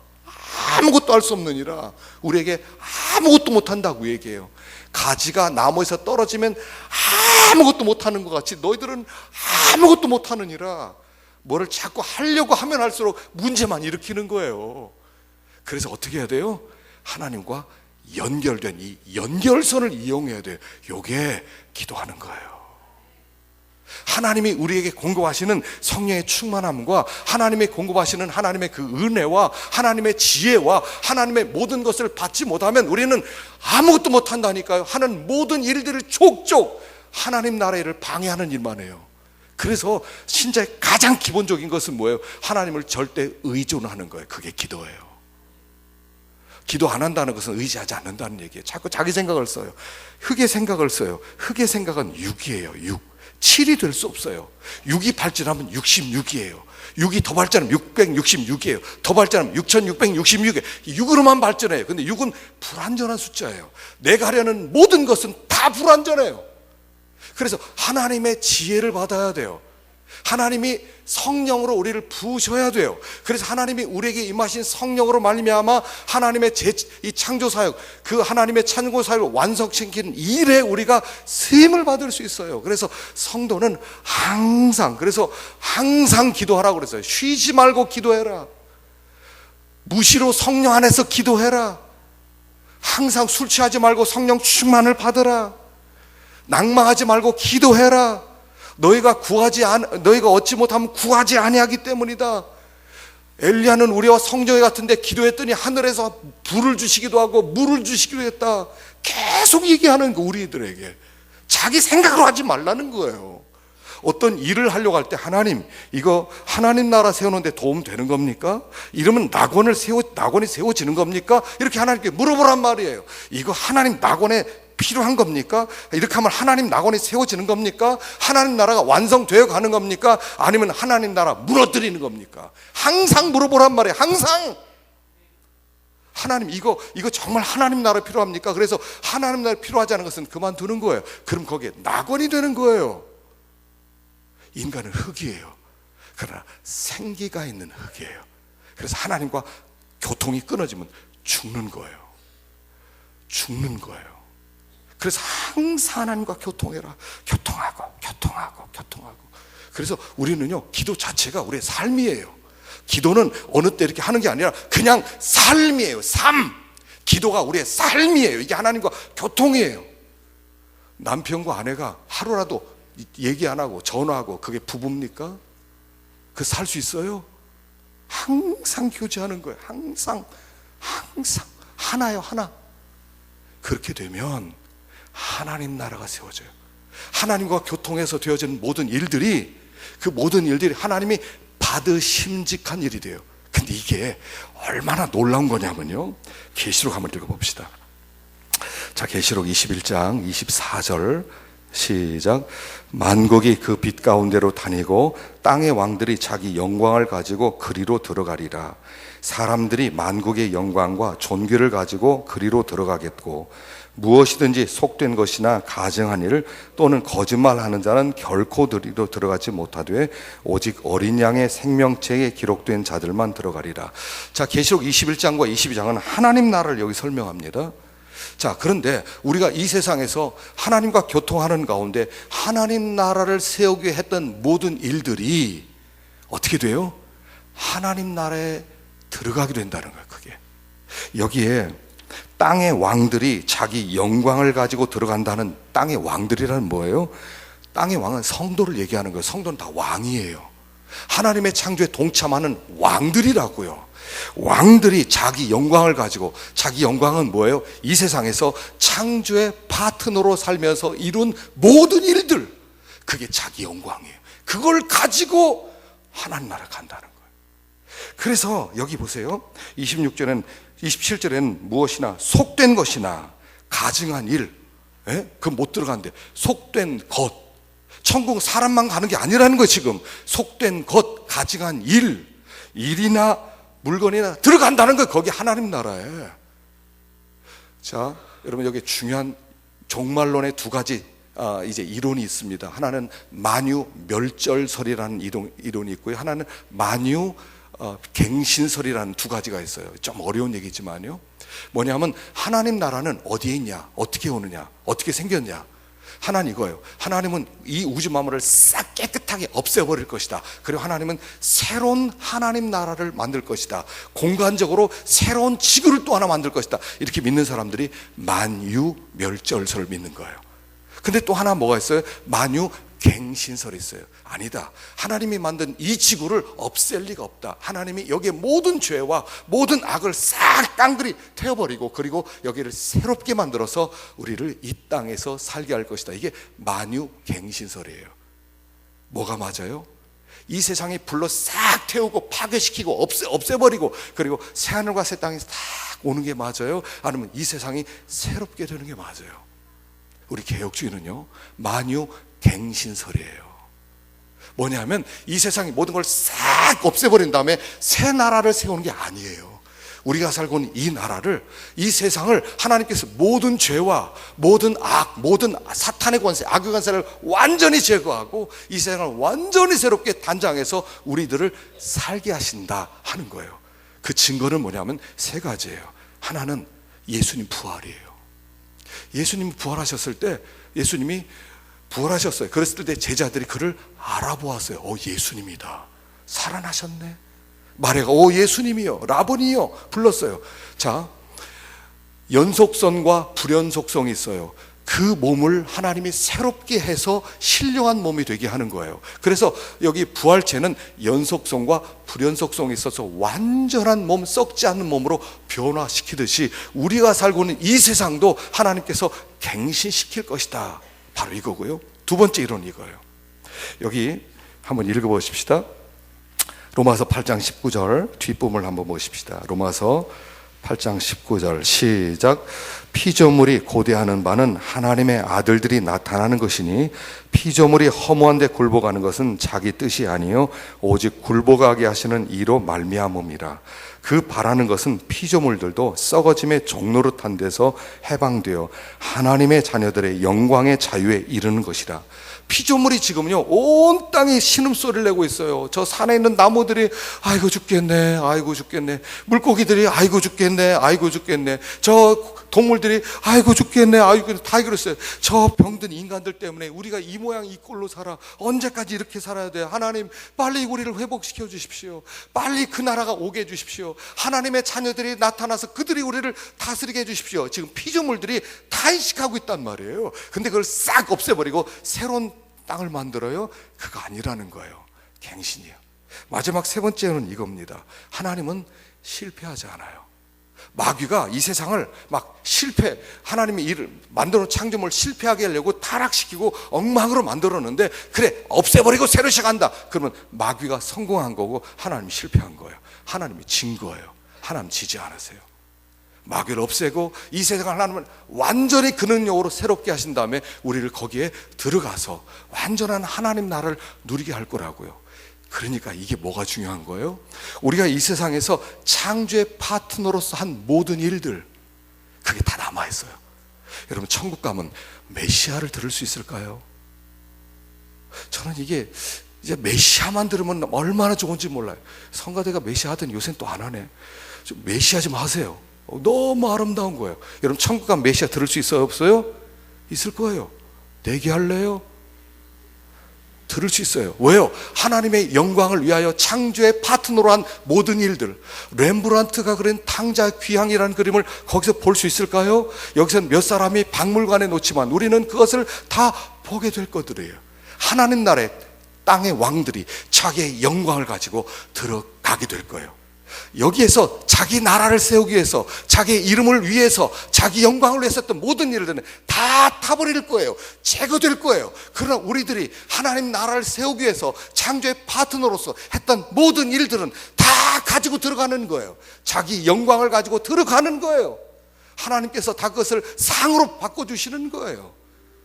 아무것도 할 수 없느니라, 우리에게 아무것도 못한다고 얘기해요. 가지가 나무에서 떨어지면 아무것도 못하는 것 같이 너희들은 아무것도 못하느니라. 뭐를 자꾸 하려고 하면 할수록 문제만 일으키는 거예요. 그래서 어떻게 해야 돼요? 하나님과 연결된 이 연결선을 이용해야 돼요. 요게 기도하는 거예요. 하나님이 우리에게 공급하시는 성령의 충만함과 하나님의 공급하시는 하나님의 그 은혜와 하나님의 지혜와 하나님의 모든 것을 받지 못하면 우리는 아무것도 못한다니까요. 하는 모든 일들을 족족 하나님 나라의 일을 방해하는 일만 해요. 그래서 신자의 가장 기본적인 것은 뭐예요? 하나님을 절대 의존하는 거예요. 그게 기도예요. 기도 안 한다는 것은 의지하지 않는다는 얘기예요. 자꾸 자기 생각을 써요. 흑의 생각을 써요. 흑의 생각은 6이에요. 6. 7이 될 수 없어요. 6이 발전하면 66이에요. 6이 더 발전하면 666이에요. 더 발전하면 6666이에요. 6으로만 발전해요. 근데 6은 불완전한 숫자예요. 내가 하려는 모든 것은 다 불완전해요. 그래서 하나님의 지혜를 받아야 돼요. 하나님이 성령으로 우리를 부으셔야 돼요. 그래서 하나님이 우리에게 임하신 성령으로 말미암아 하나님의 이 창조 사역, 그 하나님의 창조 사역을 완성시키는 일에 우리가 쓰임을 받을 수 있어요. 그래서 성도는 항상 기도하라고 그랬어요. 쉬지 말고 기도해라. 무시로 성령 안에서 기도해라. 항상 술 취하지 말고 성령 충만을 받으라. 낭망하지 말고 기도해라. 너희가 얻지 못하면 구하지 아니하기 때문이다. 엘리야는 우리와 성경에 같은데 기도했더니 하늘에서 불을 주시기도 하고 물을 주시기도 했다. 계속 얘기하는 거 우리들에게. 자기 생각으로 하지 말라는 거예요. 어떤 일을 하려고 할 때 하나님, 이거 하나님 나라 세우는데 도움 되는 겁니까? 이러면 낙원이 세워지는 겁니까? 이렇게 하나님께 물어보란 말이에요. 이거 하나님 낙원에 필요한 겁니까? 이렇게 하면 하나님 낙원이 세워지는 겁니까? 하나님 나라가 완성되어 가는 겁니까? 아니면 하나님 나라 무너뜨리는 겁니까? 항상 물어보란 말이에요. 항상. 하나님 이거 정말 하나님 나라 필요합니까? 그래서 하나님 나라 필요하지 않은 것은 그만두는 거예요. 그럼 거기에 낙원이 되는 거예요. 인간은 흙이에요. 그러나 생기가 있는 흙이에요. 그래서 하나님과 교통이 끊어지면 죽는 거예요. 죽는 거예요. 그래서 항상 하나님과 교통해라. 교통하고. 그래서 우리는요, 기도 자체가 우리의 삶이에요. 기도는 어느 때 이렇게 하는 게 아니라 그냥 삶이에요. 삶. 기도가 우리의 삶이에요. 이게 하나님과 교통이에요. 남편과 아내가 하루라도 얘기 안 하고 전화하고 그게 부부입니까? 그 살 수 있어요? 항상 교제하는 거예요. 항상 하나요, 하나. 그렇게 되면 하나님 나라가 세워져요. 하나님과 교통해서 되어지는 모든 일들이, 그 모든 일들이 하나님이 받으심직한 일이 돼요. 근데 이게 얼마나 놀라운 거냐면요, 계시록 한번 읽어봅시다. 자, 계시록 21장 24절 시작. 만국이 그 빛 가운데로 다니고 땅의 왕들이 자기 영광을 가지고 그리로 들어가리라. 사람들이 만국의 영광과 존귀를 가지고 그리로 들어가겠고 무엇이든지 속된 것이나 가증한 일 또는 거짓말하는 자는 결코 그리로 들어가지 못하되 오직 어린 양의 생명책에 기록된 자들만 들어가리라. 자, 계시록 21장과 22장은 하나님 나라를 여기 설명합니다. 자, 그런데 우리가 이 세상에서 하나님과 교통하는 가운데 하나님 나라를 세우게 했던 모든 일들이 어떻게 돼요? 하나님 나라에 들어가게 된다는 거예요. 그게 여기에 땅의 왕들이 자기 영광을 가지고 들어간다는, 땅의 왕들이라는 뭐예요? 땅의 왕은 성도를 얘기하는 거예요. 성도는 다 왕이에요. 하나님의 창조에 동참하는 왕들이라고요. 왕들이 자기 영광을 가지고, 자기 영광은 뭐예요? 이 세상에서 창조의 파트너로 살면서 이룬 모든 일들, 그게 자기 영광이에요. 그걸 가지고 하나님 나라 간다는 거예요. 그래서 여기 보세요. 27절에는 무엇이나 속된 것이나 가증한 일, 그건 못 들어가는데 속된 것, 천국 사람만 가는 게 아니라는 거예요. 지금 속된 것, 가증한 일이나 물건이나 들어간다는 거예요. 거기 하나님 나라에. 자, 여러분 여기 중요한 종말론의 두 가지 이제 이론이 있습니다. 하나는 만유 멸절설이라는 이론이 있고요. 하나는 만유 갱신설이라는 두 가지가 있어요. 좀 어려운 얘기지만요. 뭐냐면 하나님 나라는 어디에 있냐, 어떻게 오느냐, 어떻게 생겼냐. 하나는 이거예요. 하나님은 이 우주 만물을 싹 깨끗하게 없애버릴 것이다. 그리고 하나님은 새로운 하나님 나라를 만들 것이다. 공간적으로 새로운 지구를 또 하나 만들 것이다. 이렇게 믿는 사람들이 만유멸절설을 믿는 거예요. 근데 또 하나 뭐가 있어요? 만유 갱신설이 있어요. 아니다, 하나님이 만든 이 지구를 없앨 리가 없다. 하나님이 여기에 모든 죄와 모든 악을 싹 깡그리 태워버리고, 그리고 여기를 새롭게 만들어서 우리를 이 땅에서 살게 할 것이다. 이게 만유갱신설이에요. 뭐가 맞아요? 이 세상이 불로 싹 태우고 파괴시키고 없애버리고, 그리고 새하늘과 새 땅이 딱 오는 게 맞아요? 아니면 이 세상이 새롭게 되는 게 맞아요? 우리 개혁주의는요, 만유갱신설이에요. 뭐냐면 이 세상이 모든 걸 싹 없애버린 다음에 새 나라를 세우는 게 아니에요. 우리가 살고 있는 이 나라를, 이 세상을 하나님께서 모든 죄와 모든 악, 모든 사탄의 권세, 악의 권세를 완전히 제거하고 이 세상을 완전히 새롭게 단장해서 우리들을 살게 하신다 하는 거예요. 그 증거는 뭐냐면 세 가지예요. 하나는 예수님 부활이에요. 예수님이 부활하셨을 때, 예수님이 부활하셨어요. 그랬을 때 제자들이 그를 알아보았어요. 예수님이다, 살아나셨네. 마리아가 예수님이요, 라보니요 불렀어요. 자, 연속성과 불연속성이 있어요. 그 몸을 하나님이 새롭게 해서 신령한 몸이 되게 하는 거예요. 그래서 여기 부활체는 연속성과 불연속성이 있어서 완전한 몸, 썩지 않는 몸으로 변화시키듯이 우리가 살고 있는 이 세상도 하나님께서 갱신시킬 것이다. 바로 이거고요. 두 번째 이론이 이거예요. 여기 한번 읽어보십시다. 로마서 8장 19절 뒷부분을 한번 보십시다. 로마서 8장 19절 시작. 피조물이 고대하는 바는 하나님의 아들들이 나타나는 것이니 피조물이 허무한 데 굴복하는 것은 자기 뜻이 아니요 오직 굴복하게 하시는 이로 말미암음이라. 그 바라는 것은 피조물들도 썩어짐의 종노릇한 데서 해방되어 하나님의 자녀들의 영광의 자유에 이르는 것이라. 피조물이 지금요 온 땅이 신음소리를 내고 있어요. 저 산에 있는 나무들이 아이고 죽겠네, 아이고 죽겠네. 물고기들이 아이고 죽겠네, 아이고 죽겠네. 저 동물들이 아이고 죽겠네, 아이고, 다 그랬어요. 저 병든 인간들 때문에 우리가 이 모양 이 꼴로 살아. 언제까지 이렇게 살아야 돼? 하나님 빨리 우리를 회복시켜 주십시오. 빨리 그 나라가 오게 해 주십시오. 하나님의 자녀들이 나타나서 그들이 우리를 다스리게 해 주십시오. 지금 피조물들이 다 인식하고 있단 말이에요. 근데 그걸 싹 없애버리고 새로운 땅을 만들어요? 그거 아니라는 거예요. 갱신이에요. 마지막 세 번째는 이겁니다. 하나님은 실패하지 않아요. 마귀가 이 세상을 막 하나님이 일을 만들어 놓은 창조물을 실패하게 하려고 타락시키고 엉망으로 만들었는데, 그래 없애버리고 새로 시작한다. 그러면 마귀가 성공한 거고 하나님이 실패한 거예요. 하나님이 진 거예요. 하나님 지지 않으세요. 마귀를 없애고 이 세상을 하나님은 완전히 그 능력으로 새롭게 하신 다음에 우리를 거기에 들어가서 완전한 하나님 나라를 누리게 할 거라고요. 그러니까 이게 뭐가 중요한 거예요? 우리가 이 세상에서 창조의 파트너로서 한 모든 일들, 그게 다 남아있어요. 여러분 천국 가면 메시아를 들을 수 있을까요? 저는 이게 이제 메시아만 들으면 얼마나 좋은지 몰라요. 성가대가 메시아 하더니 요새는 또 안 하네. 좀 메시아 좀 하세요. 너무 아름다운 거예요. 여러분 천국 가면 메시아 들을 수 있어요? 없어요? 있을 거예요. 내기 할래요? 들을 수 있어요. 왜요? 하나님의 영광을 위하여 창조의 파트너로 한 모든 일들. 렘브란트가 그린 탕자 귀향이라는 그림을 거기서 볼 수 있을까요? 여기서는 몇 사람이 박물관에 놓지만 우리는 그것을 다 보게 될 것들이에요. 하나님 나라의 땅의 왕들이 자기의 영광을 가지고 들어가게 될 거예요. 여기에서 자기 나라를 세우기 위해서, 자기의 이름을 위해서, 자기 영광을 위해서 했던 모든 일들은 다 타버릴 거예요. 제거될 거예요. 그러나 우리들이 하나님 나라를 세우기 위해서 창조의 파트너로서 했던 모든 일들은 다 가지고 들어가는 거예요. 자기 영광을 가지고 들어가는 거예요. 하나님께서 다 그것을 상으로 바꿔주시는 거예요.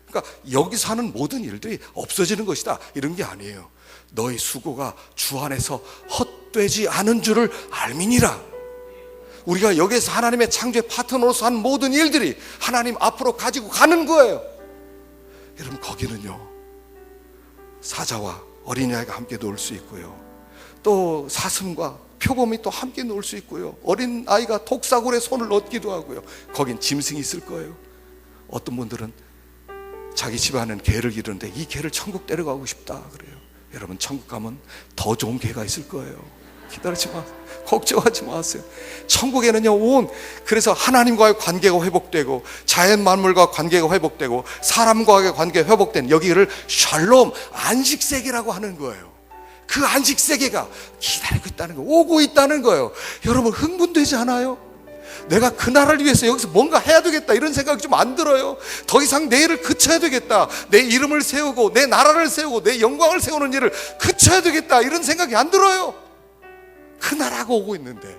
그러니까 여기서 하는 모든 일들이 없어지는 것이다, 이런 게 아니에요. 너희 수고가 주 안에서 헛되지 않은 줄을 알미니라. 우리가 여기서 하나님의 창조의 파트너로서 한 모든 일들이 하나님 앞으로 가지고 가는 거예요. 여러분 거기는요 사자와 어린아이가 함께 놀 수 있고요, 또 사슴과 표범이 또 함께 놀 수 있고요, 어린아이가 독사굴에 손을 넣기도 하고요. 거긴 짐승이 있을 거예요. 어떤 분들은 자기 집안은 개를 기르는데 이 개를 천국 데려가고 싶다 그래요. 여러분 천국 가면 더 좋은 개가 있을 거예요. 기다리지 마. 걱정하지 마세요. 천국에는요, 그래서 하나님과의 관계가 회복되고 자연 만물과 관계가 회복되고 사람과의 관계가 회복된 여기를 샬롬, 안식세계라고 하는 거예요. 그 안식세계가 기다리고 있다는 거예요. 오고 있다는 거예요. 여러분 흥분되지 않아요? 내가 그 나라를 위해서 여기서 뭔가 해야 되겠다 이런 생각이 좀 안 들어요? 더 이상 내 일을 그쳐야 되겠다, 내 이름을 세우고 내 나라를 세우고 내 영광을 세우는 일을 그쳐야 되겠다 이런 생각이 안 들어요. 그 나라가 오고 있는데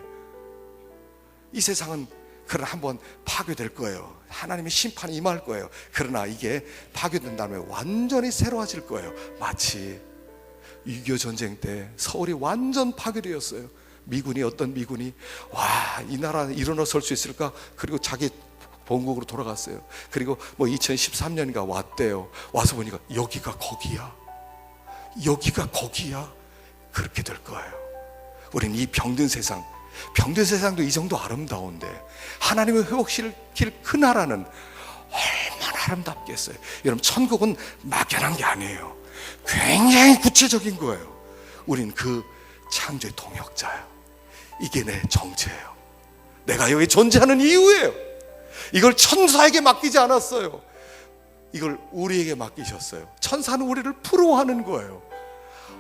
이 세상은 그러나 한번 파괴될 거예요. 하나님의 심판이 임할 거예요. 그러나 이게 파괴된 다음에 완전히 새로워질 거예요. 마치 6.25 전쟁 때 서울이 완전 파괴되었어요. 미군이, 어떤 미군이 와, 이 나라 일어나설 수 있을까? 그리고 자기 본국으로 돌아갔어요. 그리고 뭐 2013년인가 왔대요. 와서 보니까 여기가 거기야, 여기가 거기야. 그렇게 될 거예요. 우리는 이 병든 세상도 이 정도 아름다운데 하나님의 회복시킬 그 나라는 얼마나 아름답겠어요. 여러분, 천국은 막연한 게 아니에요. 굉장히 구체적인 거예요. 우린 그 창조의 동역자예요. 이게 내 정체예요. 내가 여기 존재하는 이유예요. 이걸 천사에게 맡기지 않았어요. 이걸 우리에게 맡기셨어요. 천사는 우리를 부러워하는 거예요.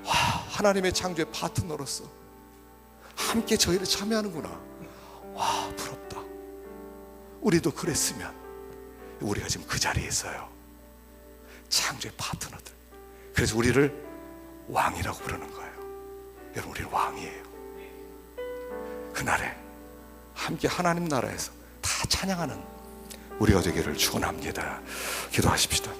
와, 하나님의 창조의 파트너로서 함께 저희를 참여하는구나. 와, 부럽다. 우리도 그랬으면. 우리가 지금 그 자리에 있어요. 창조의 파트너들. 그래서 우리를 왕이라고 부르는 거예요. 여러분, 우리는 왕이에요. 그날에 함께 하나님 나라에서 다 찬양하는 우리가 되기를 축원합니다. 기도하십시다.